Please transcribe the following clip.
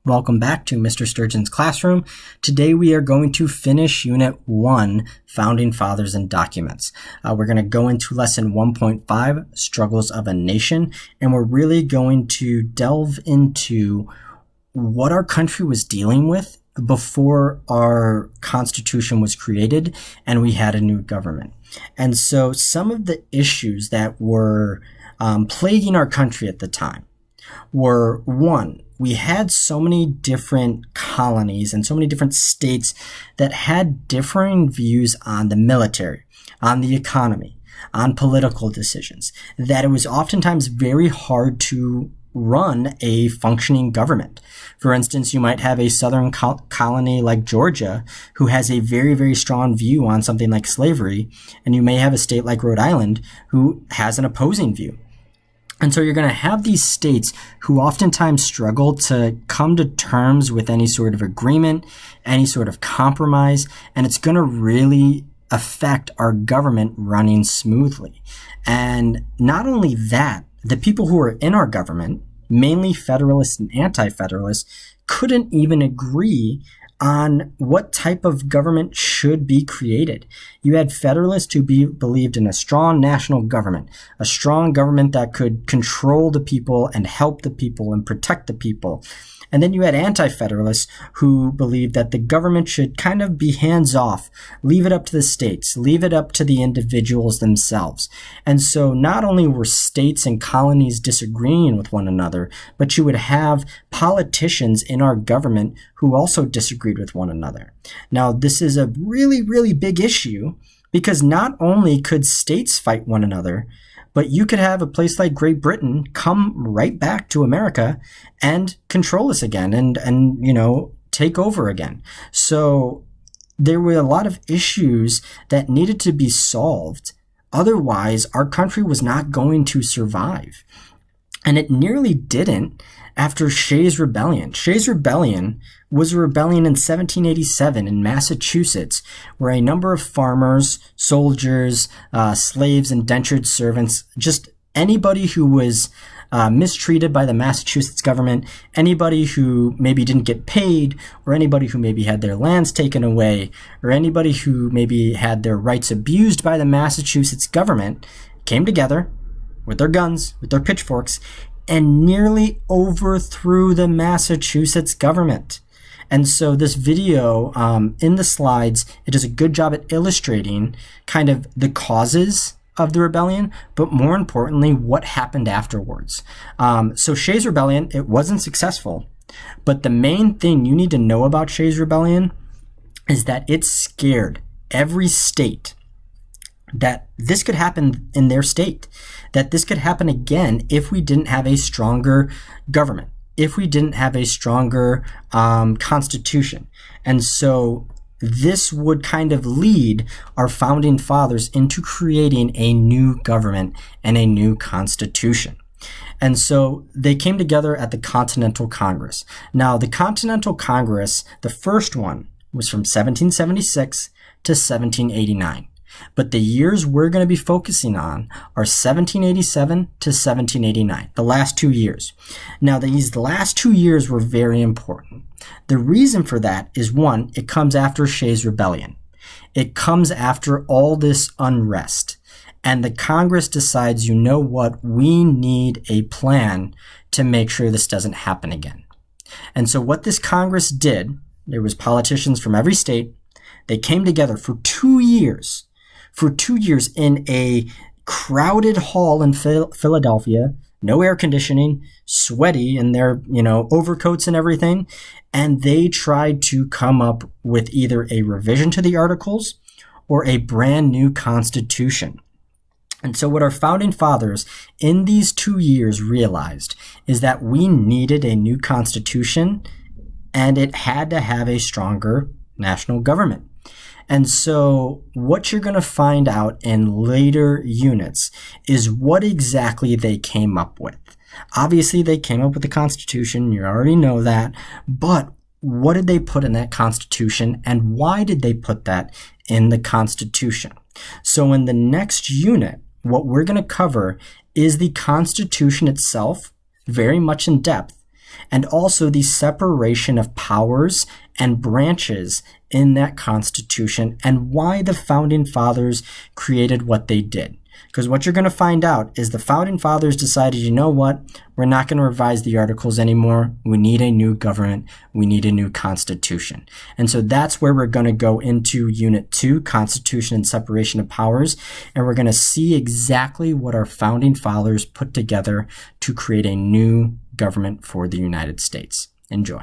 Welcome back to Mr. Sturgeon's Classroom. Today we are going to finish Unit 1, Founding Fathers and Documents. We're going to go into Lesson 1.5, Struggles of a Nation, and we're really going to delve into what our country was dealing with before our Constitution was created and we had a new government. And so some of the issues that were plaguing our country at the time were, one, we had so many different colonies and so many different states that had differing views on the military, on the economy, on political decisions, that it was oftentimes very hard to run a functioning government. For instance, you might have a southern colony like Georgia who has a very, very strong view on something like slavery, and you may have a state like Rhode Island who has an opposing view. And so you're going to have these states who oftentimes struggle to come to terms with any sort of agreement, any sort of compromise, and it's going to really affect our government running smoothly. And not only that, the people who are in our government, mainly Federalists and anti-federalists, couldn't even agree on what type of government should be created. You had Federalists who believed in a strong national government, a strong government that could control the people and help the people and protect the people. And then you had anti-federalists who believed that the government should kind of be hands-off, leave it up to the states, leave it up to the individuals themselves. And so not only were states and colonies disagreeing with one another, but you would have politicians in our government who also disagreed with one another. Now, this is a really, really big issue because not only could states fight one another, but you could have a place like Great Britain come right back to America and control us again and take over again. So there were a lot of issues that needed to be solved. Otherwise, our country was not going to survive. And it nearly didn't after Shays' Rebellion. Shays' Rebellion was a rebellion in 1787 in Massachusetts, where a number of farmers, soldiers, slaves, indentured servants, just anybody who was mistreated by the Massachusetts government, anybody who maybe didn't get paid, or anybody who maybe had their lands taken away, or anybody who maybe had their rights abused by the Massachusetts government, came together with their guns, with their pitchforks, and nearly overthrew the Massachusetts government. And so this video, in the slides, it does a good job at illustrating kind of the causes of the rebellion, but more importantly, what happened afterwards. So Shays' Rebellion, it wasn't successful, but the main thing you need to know about Shays' Rebellion is that it scared every state that this could happen in their state, that this could happen again if we didn't have a stronger government, if we didn't have a stronger constitution. And so this would kind of lead our founding fathers into creating a new government and a new constitution. And so they came together at the Continental Congress. Now, the Continental Congress, the first one, was from 1776 to 1789. But the years we're going to be focusing on are 1787 to 1789, the last 2 years. Now, these last 2 years were very important. The reason for that is, one, it comes after Shays' Rebellion. It comes after all this unrest. And the Congress decides, you know what, we need a plan to make sure this doesn't happen again. And so what this Congress did, there was politicians from every state. They came together for 2 years. For 2 years in a crowded hall in Philadelphia, no air conditioning, sweaty in their, overcoats and everything. And they tried to come up with either a revision to the Articles or a brand new constitution. And so what our founding fathers in these 2 years realized is that we needed a new constitution and it had to have a stronger national government. And so what you're going to find out in later units is what exactly they came up with. Obviously, they came up with the Constitution. You already know that. But what did they put in that Constitution, and why did they put that in the Constitution? So in the next unit, what we're going to cover is the Constitution itself, very much in depth. and also the separation of powers and branches in that Constitution and why the Founding Fathers created what they did. Because what you're going to find out is the Founding Fathers decided, you know what, we're not going to revise the Articles anymore. We need a new government. We need a new Constitution. And so that's where we're going to go into Unit 2, Constitution and Separation of Powers, and we're going to see exactly what our Founding Fathers put together to create a new government for the United States. Enjoy.